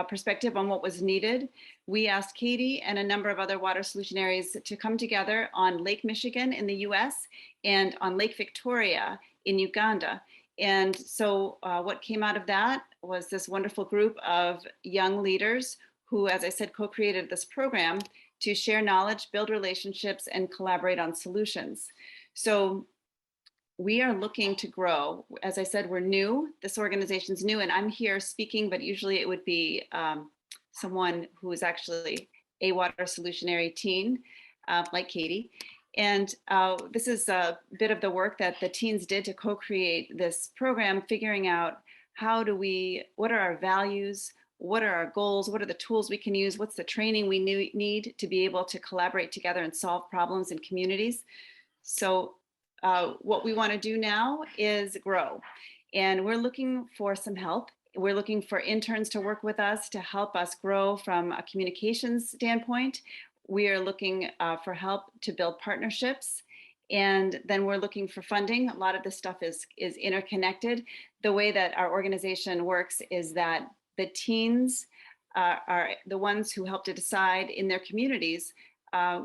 S9: perspective on what was needed. We asked Katie and a number of other water solutionaries to come together on Lake Michigan in the US and on Lake Victoria in Uganda. And so what came out of that was this wonderful group of young leaders who, as I said, co-created this program to share knowledge, build relationships, and collaborate on solutions. So we are looking to grow. As I said, we're new. This organization's new, and I'm here speaking, but usually it would be someone who is actually a water solutionary teen, like Katie. And this is a bit of the work that the teens did to co-create this program, figuring out what are our values, what are our goals, what are the tools we can use, what's the training we need to be able to collaborate together and solve problems in communities. So what we want to do now is grow. And we're looking for some help We're looking for interns to work with us to help us grow from a communications standpoint. We are looking for help to build partnerships. And then we're looking for funding. A lot of this stuff is interconnected. The way that our organization works is that the teens are the ones who help to decide in their communities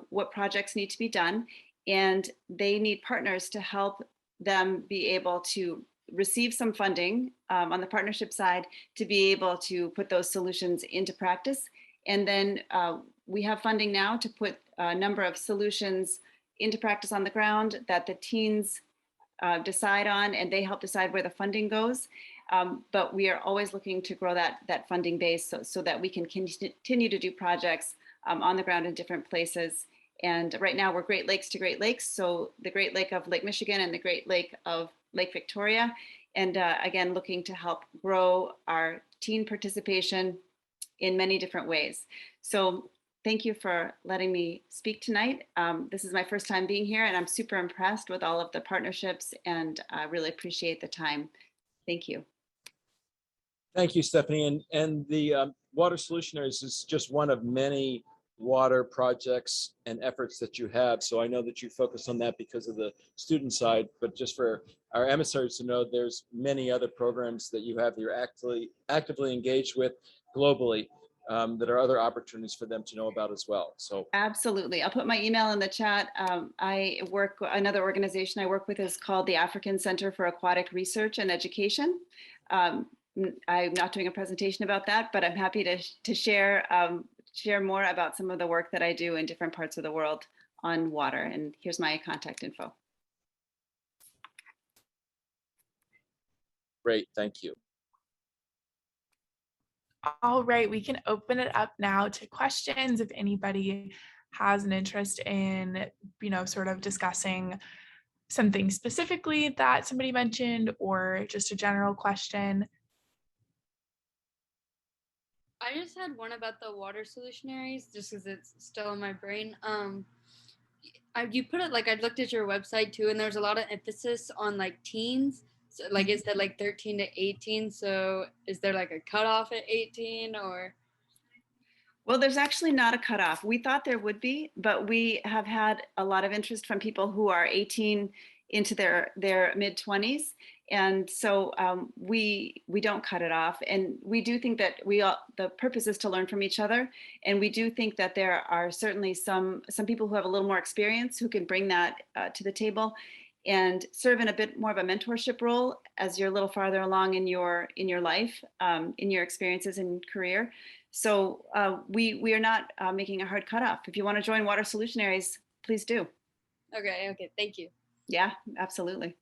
S9: what projects need to be done. And they need partners to help them be able to receive some funding on the partnership side to be able to put those solutions into practice. And then we have funding now to put a number of solutions into practice on the ground that the teens decide on, and they help decide where the funding goes. But we are always looking to grow that funding base so that we can continue to do projects on the ground in different places. And right now we're Great Lakes to Great Lakes. So the Great Lake of Lake Michigan and the Great Lake of Lake Victoria. And again, looking to help grow our teen participation in many different ways. So thank you for letting me speak tonight. This is my first time being here, and I'm super impressed with all of the partnerships, and I really appreciate the time. Thank you.
S2: Thank you, Stephanie. And the Water Solutionaries is just one of many water projects and efforts that you have. So I know that you focus on that because of the student side, but just for our emissaries to know, there's many other programs that you have that you're actively engaged with globally that are other opportunities for them to know about as well. So
S9: absolutely. I'll put my email in the chat. Another organization I work with is called the African Center for Aquatic Research and Education. I'm not doing a presentation about that, but I'm happy to share more about some of the work that I do in different parts of the world on water. And here's my contact info.
S2: great, thank you.
S1: All right, we can open it up now to questions if anybody has an interest in, sort of discussing something specifically that somebody mentioned or just a general question.
S10: I just had one about the water solutionaries, just because it's still in my brain. You put it like I looked at your website too, and there's a lot of emphasis on like teens. So, like it said, like 13 to 18. So is there like a cutoff at 18 or?
S9: Well, there's actually not a cutoff. We thought there would be, but we have had a lot of interest from people who are 18 into their mid-20s. And so we don't cut it off. And we do think that the purpose is to learn from each other. And we do think that there are certainly some people who have a little more experience who can bring that to the table and serve in a bit more of a mentorship role as you're a little farther along in your life, in your experiences and career. So we are not making a hard cutoff. If you want to join Water Solutionaries, please do.
S10: Okay, thank you.
S9: Yeah, absolutely.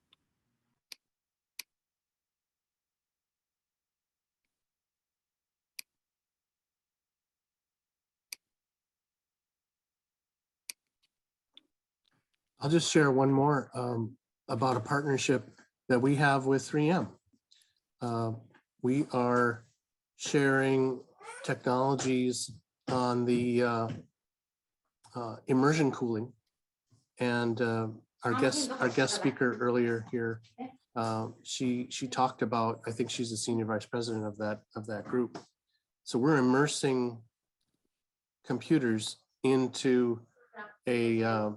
S8: I'll just share one more about a partnership that we have with 3M. We are sharing technologies on the immersion cooling, and our guest speaker earlier here, she talked about, I think she's the senior vice president of that group. So we're immersing computers into a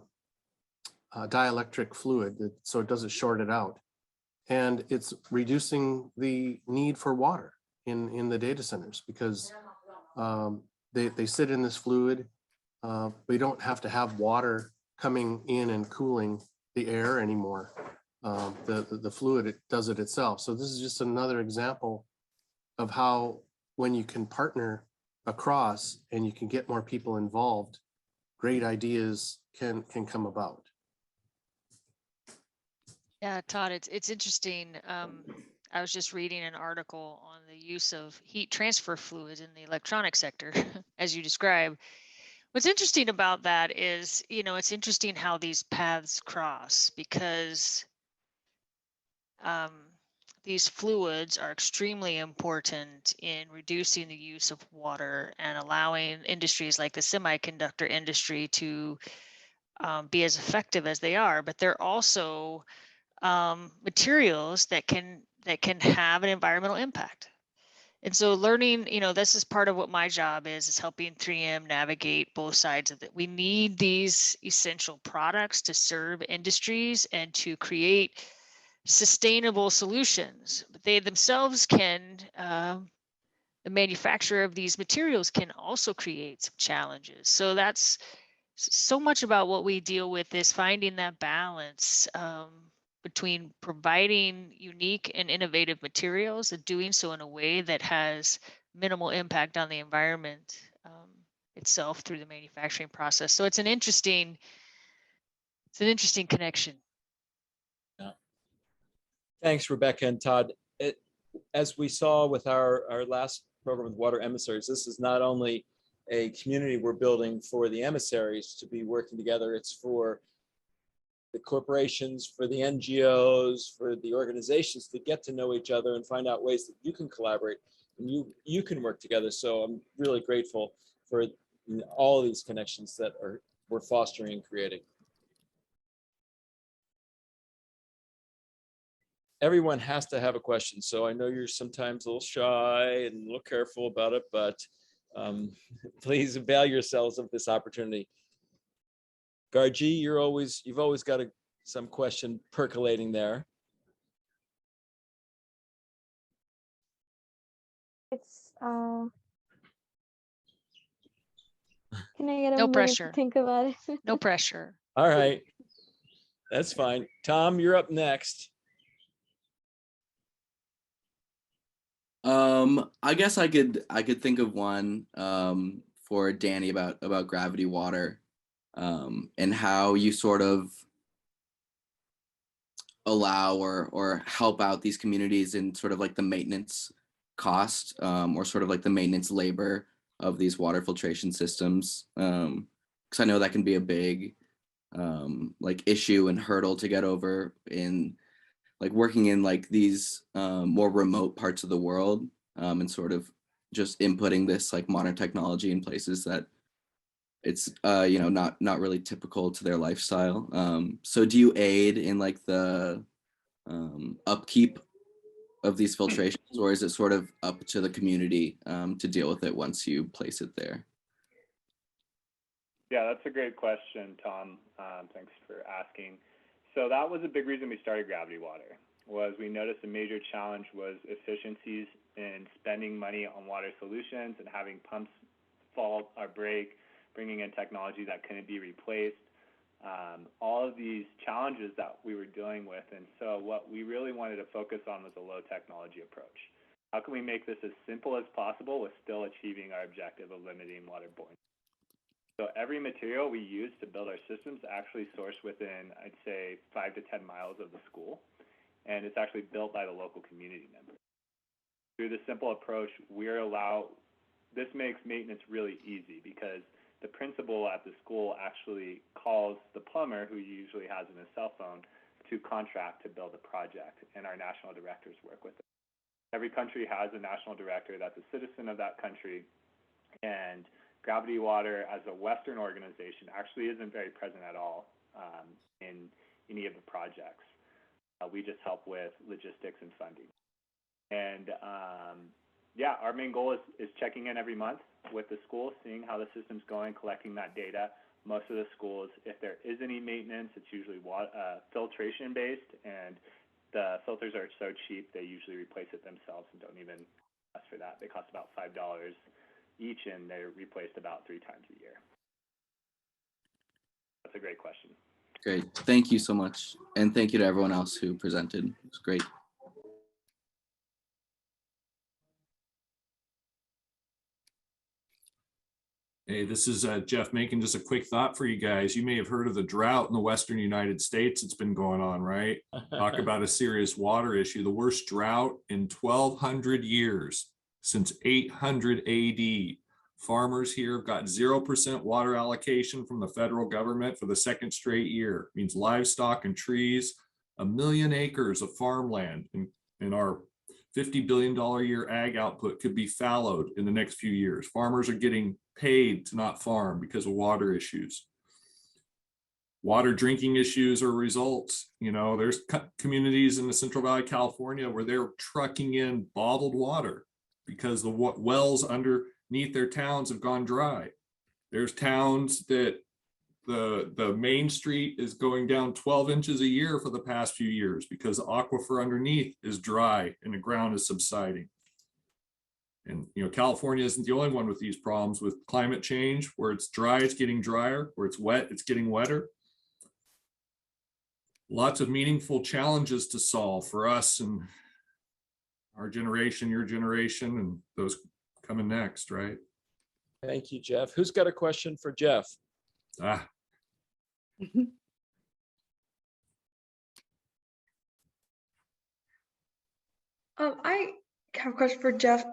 S8: dielectric fluid so it doesn't short it out, and it's reducing the need for water in the data centers because they sit in this fluid. We don't have to have water coming in and cooling the air anymore. The fluid, it does it itself. So this is just another example of how when you can partner across and you can get more people involved, great ideas can come about.
S3: Yeah, Todd, it's interesting. I was just reading an article on the use of heat transfer fluids in the electronic sector, as you describe. What's interesting about that is, it's interesting how these paths cross because these fluids are extremely important in reducing the use of water and allowing industries like the semiconductor industry to be as effective as they are, but they're also materials that can have an environmental impact. And so learning, this is part of what my job is helping 3M navigate both sides of it. We need these essential products to serve industries and to create sustainable solutions. But they themselves can, the manufacturer of these materials can also create some challenges. So that's so much about what we deal with, is finding that balance between providing unique and innovative materials and doing so in a way that has minimal impact on the environment itself through the manufacturing process. So it's an interesting connection.
S2: Yeah. Thanks, Rebecca and Todd. As we saw with our last program with water emissaries, this is not only a community we're building for the emissaries to be working together, it's for the corporations, for the NGOs, for the organizations to get to know each other and find out ways that you can collaborate and you can work together. So I'm really grateful for all of these connections that we're fostering and creating. Everyone has to have a question. So I know you're sometimes a little shy and a little careful about it, but please avail yourselves of this opportunity. Gargi, you've always got some question percolating there.
S11: It's can I get a
S3: No
S11: minute
S3: pressure.
S11: to think about it?
S3: No pressure.
S2: All right, that's fine. Tom, you're up next.
S12: I guess I could think of one for Danny about gravity water, and how you sort of allow or help out these communities in sort of like the maintenance cost, or sort of like the maintenance labor of these water filtration systems, because I know that can be a big like issue and hurdle to get over in like working in like these more remote parts of the world, and sort of just inputting this like modern technology in places that it's not really typical to their lifestyle. So do you aid in like the upkeep of these filtrations, or is it sort of up to the community to deal with it once you place it there?
S4: Yeah, that's a great question, Tom. Thanks for asking. So that was a big reason we started Gravity Water, was we noticed a major challenge was efficiencies in spending money on water solutions and having pumps fault or break, bringing in technology that couldn't be replaced, all of these challenges that we were dealing with. And so what we really wanted to focus on was a low technology approach. How can we make this as simple as possible with still achieving our objective of limiting waterborne? So every material we use to build our systems actually sourced within, I'd say, 5 to 10 miles of the school, and it's actually built by the local community members. Through this simple approach, this makes maintenance really easy because the principal at the school actually calls the plumber, who he usually has in his cell phone, to contract to build a project, and our national directors work with it. Every country has a national director that's a citizen of that country, and Gravity Water, as a Western organization, actually isn't very present at all in any of the projects. We just help with logistics and funding. And yeah, our main goal is checking in every month with the school, seeing how the system's going, collecting that data. Most of the schools, if there is any maintenance, it's usually filtration based, and the filters are so cheap they usually replace it themselves and don't even ask for that. They cost about $5 each, and they're replaced about 3 times a year. That's a great question.
S12: Great, thank you so much. And thank you to everyone else who presented. It's great.
S6: Hey, this is Jeff Macon. Just a quick thought for you guys. You may have heard of the drought in the Western United States. It's been going on, right? Talk about a serious water issue. The worst drought in 1,200 years since 800 AD. Farmers here have got 0% water allocation from the federal government for the 2nd straight year. It means livestock and trees, 1 million acres of farmland in our $50 billion a year ag output could be fallowed in the next few years. Farmers are getting paid to not farm because of water issues. Water drinking issues are results. There's communities in the Central Valley, California, where they're trucking in bottled water because the wells underneath their towns have gone dry. There's towns that the main street is going down 12 inches a year for the past few years because the aquifer underneath is dry and the ground is subsiding. And California isn't the only one with these problems with climate change. Where it's dry, it's getting drier. Where it's wet, it's getting wetter. Lots of meaningful challenges to solve for us and our generation, your generation, and those coming next, right?
S2: Thank you, Jeff. Who's got a question for Jeff?
S13: I have a question for Jeff.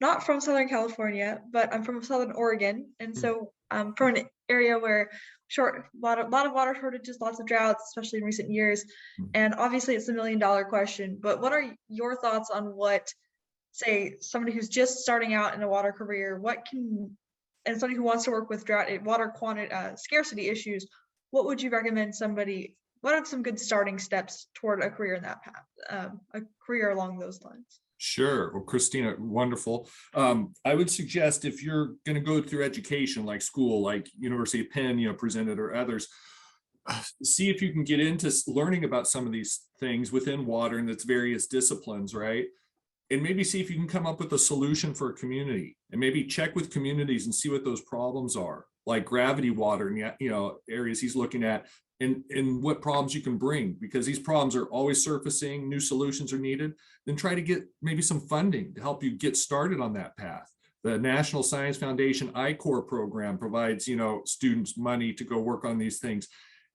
S13: Not from Southern California, but I'm from Southern Oregon, and so I'm from an area where lot of water shortages, lots of droughts, especially in recent years. And obviously, it's $1 million question. But what are your thoughts on what, say, somebody who's just starting out in a water career, and somebody who wants to work with water scarcity issues, what would you recommend somebody? What are some good starting steps toward a career in that path, a career along those lines?
S6: Sure. Well, Christina, wonderful. I would suggest if you're going to go through education, like school, like University of Penn, presented, or others, see if you can get into learning about some of these things within water and its various disciplines, right? And maybe see if you can come up with a solution for a community, and maybe check with communities and see what those problems are, like gravity water and areas he's looking at, and what problems you can bring, because these problems are always surfacing, new solutions are needed. Then try to get maybe some funding to help you get started on that path. The National Science Foundation I-Corps program provides students money to go work on these things.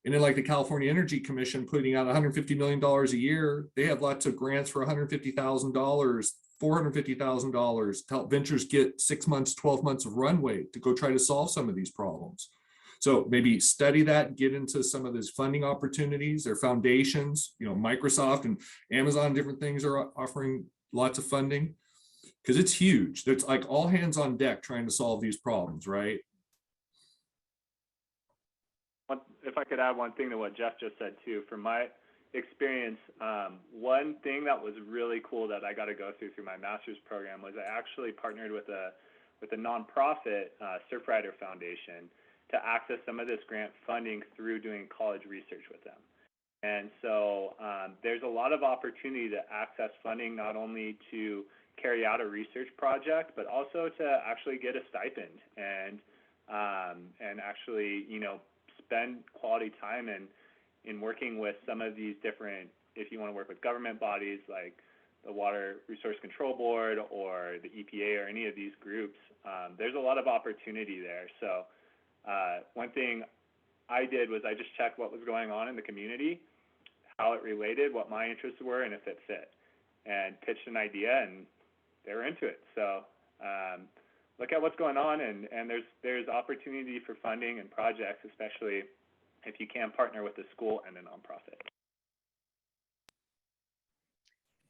S6: And then like the California Energy Commission putting out $150 million a year, they have lots of grants for $150,000, $450,000 to help ventures get 6 months, 12 months of runway to go try to solve some of these problems. So maybe study that, get into some of these funding opportunities. Their foundations, Microsoft and Amazon, different things are offering lots of funding, because it's huge. It's like all hands on deck trying to solve these problems, right?
S4: If I could add one thing to what Jeff just said too, from my experience, one thing that was really cool that I got to go through my master's program was I actually partnered with a nonprofit, Surfrider Foundation, to access some of this grant funding through doing college research with them. And so there's a lot of opportunity to access funding, not only to carry out a research project, but also to actually get a stipend and actually, spend quality time in working with some of these different, if you want to work with government bodies like the Water Resource Control Board or the EPA or any of these groups, there's a lot of opportunity there. So one thing I did was I just checked what was going on in the community, how it related, what my interests were, and if it fit, and pitched an idea, and they were into it. So look at what's going on, and there's opportunity for funding and projects, especially if you can partner with a school and a nonprofit.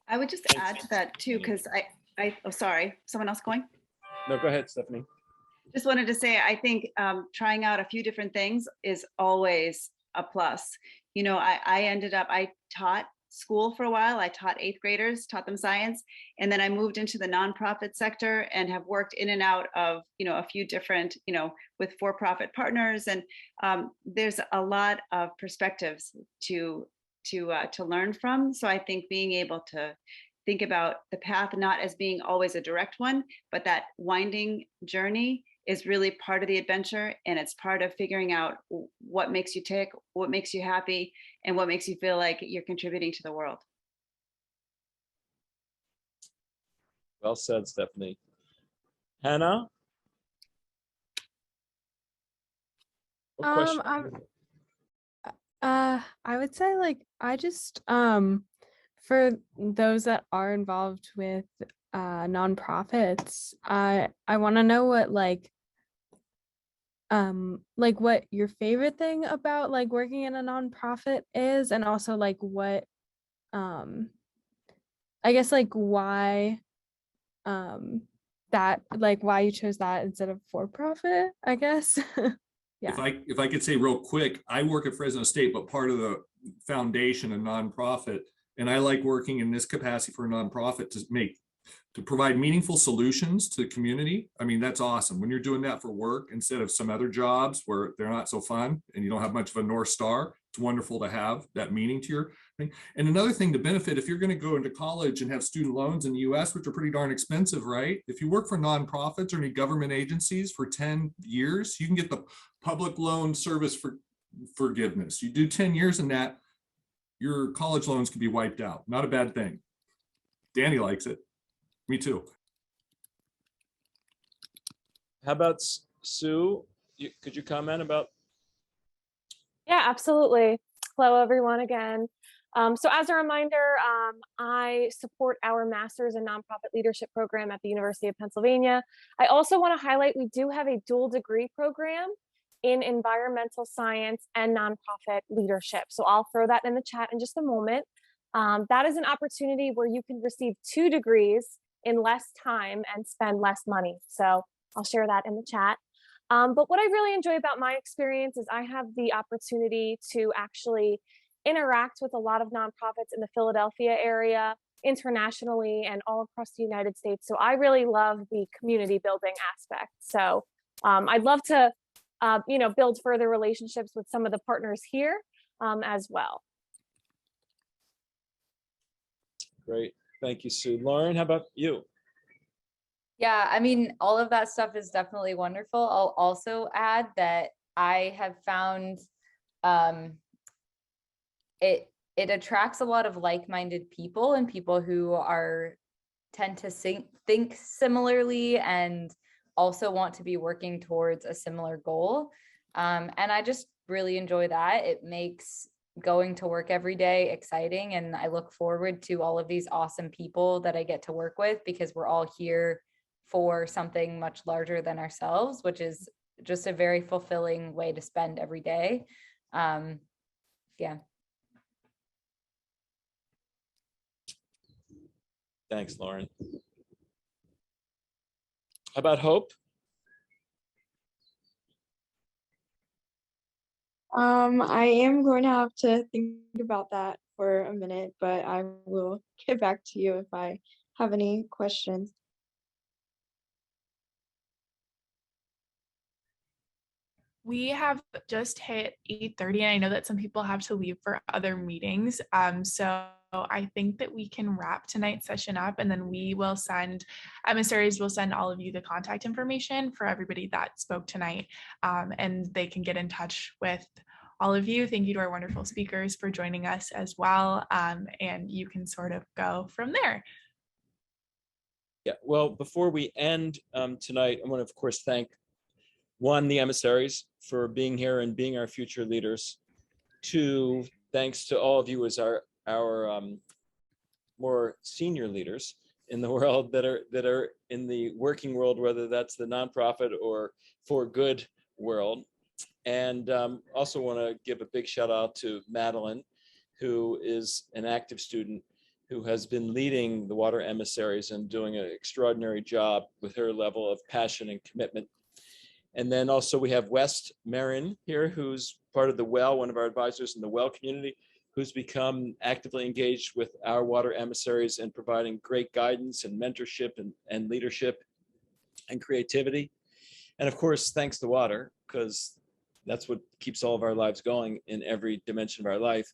S9: I would just add to that too, because oh, sorry, someone else going?
S2: No, go ahead, Stephanie.
S9: Just wanted to say, I think trying out a few different things is always a plus. I taught school for a while. I taught 8th graders, taught them science, and then I moved into the nonprofit sector and have worked in and out of, a few different, with for-profit partners. And there's a lot of perspectives to learn from. So I think being able to think about the path not as being always a direct one, but that winding journey is really part of the adventure, and it's part of figuring out what makes you tick, what makes you happy, and what makes you feel like you're contributing to the world.
S2: Well said, Stephanie. Hannah? What question?
S14: I would say, I just for those that are involved with nonprofits, I want to know what what your favorite thing about working in a nonprofit is, and also what I guess why that why you chose that instead of for profit, I guess. Yeah.
S6: If I could say real quick, I work at Fresno State, but part of the foundation, a nonprofit, and I like working in this capacity for a nonprofit to make to provide meaningful solutions to the community. I mean, that's awesome. When you're doing that for work instead of some other jobs where they're not so fun and you don't have much of a North Star, it's wonderful to have that meaning to your thing. And another thing to benefit, if you're going to go into college and have student loans in the US, which are pretty darn expensive, right? If you work for nonprofits or any government agencies for 10 years, you can get the public loan service for forgiveness. You do 10 years in that, your college loans can be wiped out. Not a bad thing. Danny likes it. Me too.
S2: How about Sue? Could you comment about?
S5: Yeah, absolutely. Hello, everyone again. So as a reminder, I support our Masters in Nonprofit Leadership program at the University of Pennsylvania. I also want to highlight we do have a dual degree program in environmental science and nonprofit leadership. So I'll throw that in the chat in just a moment. That is an opportunity where you can receive 2 degrees in less time and spend less money. So I'll share that in the chat. But what I really enjoy about my experience is I have the opportunity to actually interact with a lot of nonprofits in the Philadelphia area, internationally, and all across the United States. So I really love the community building aspect. So I'd love to build further relationships with some of the partners here as well.
S2: Great. Thank you, Sue. Lauren, how about you?
S7: Yeah, I mean, all of that stuff is definitely wonderful. I'll also add that I have found it attracts a lot of like-minded people and people who tend to think similarly and also want to be working towards a similar goal. And I just really enjoy that. It makes going to work every day exciting, and I look forward to all of these awesome people that I get to work with, because we're all here for something much larger than ourselves, which is just a very fulfilling way to spend every day. Yeah.
S2: Thanks, Lauren. How about Hope?
S11: I am going to have to think about that for a minute, but I will get back to you if I have any questions.
S1: We have just hit 8:30, and I know that some people have to leave for other meetings. So I think that we can wrap tonight's session up, and then we will send, emissaries will send all of you the contact information for everybody that spoke tonight, and they can get in touch with all of you. Thank you to our wonderful speakers for joining us as well, and you can sort of go from there.
S2: Yeah, well, before we end tonight, I want to, of course, thank the emissaries for being here and being our future leaders. 2, thanks to all of you as our more senior leaders in the world that are in the working world, whether that's the nonprofit or for good world. And also want to give a big shout out to Madeline, who is an active student who has been leading the water emissaries and doing an extraordinary job with her level of passion and commitment. And then also we have West Marin here, who's part of the WELL, one of our advisors in the WELL community, who's become actively engaged with our water emissaries and providing great guidance and mentorship and leadership and creativity. And of course, thanks to water, because that's what keeps all of our lives going in every dimension of our life.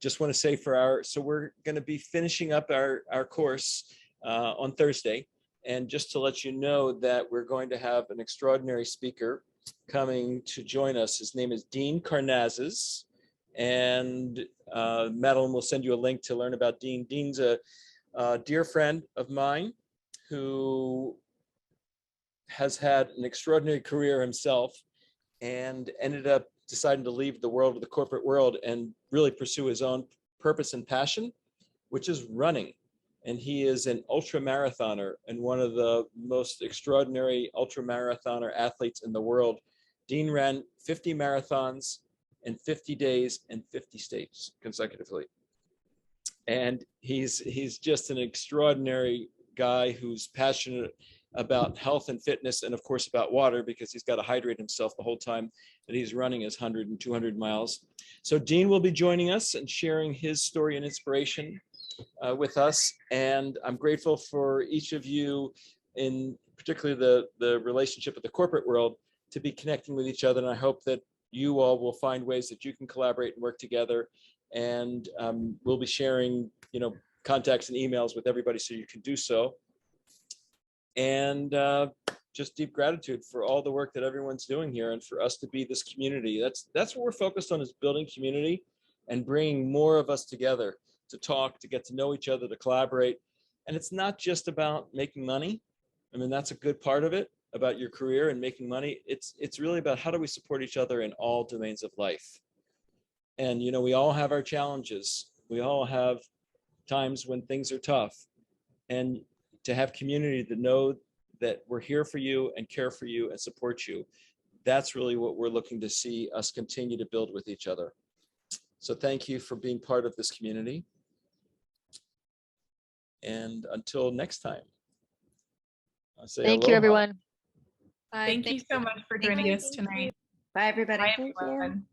S2: Just want to say so we're going to be finishing up our course on Thursday. And just to let you know that we're going to have an extraordinary speaker coming to join us. His name is Dean Karnazes, and Madeline will send you a link to learn about Dean. Dean's a dear friend of mine who has had an extraordinary career himself and ended up deciding to leave the world of the corporate world and really pursue his own purpose and passion, which is running. And he is an ultra marathoner and one of the most extraordinary ultra marathoner athletes in the world. Dean ran 50 marathons in 50 days in 50 states consecutively. And he's just an extraordinary guy who's passionate about health and fitness, and of course about water, because he's got to hydrate himself the whole time that he's running his 100 and 200 miles. So Dean will be joining us and sharing his story and inspiration with us. And I'm grateful for each of you, in particularly the relationship with the corporate world, to be connecting with each other. And I hope that you all will find ways that you can collaborate and work together. And we'll be sharing, contacts and emails with everybody so you can do so. And just deep gratitude for all the work that everyone's doing here, and for us to be this community. That's what we're focused on, is building community and bringing more of us together to talk, to get to know each other, to collaborate. And it's not just about making money. I mean, that's a good part of it, about your career and making money. It's really about how do we support each other in all domains of life. And, we all have our challenges. We all have times when things are tough. And to have community to know that we're here for you and care for you and support you, that's really what we're looking to see us continue to build with each other. So thank you for being part of this community. And until next time, I'll say
S3: Thank you,
S2: aloha.
S3: everyone.
S1: Thank you so much for joining us tonight.
S9: Bye, everybody.
S1: Bye,
S11: Thank you.
S1: everyone.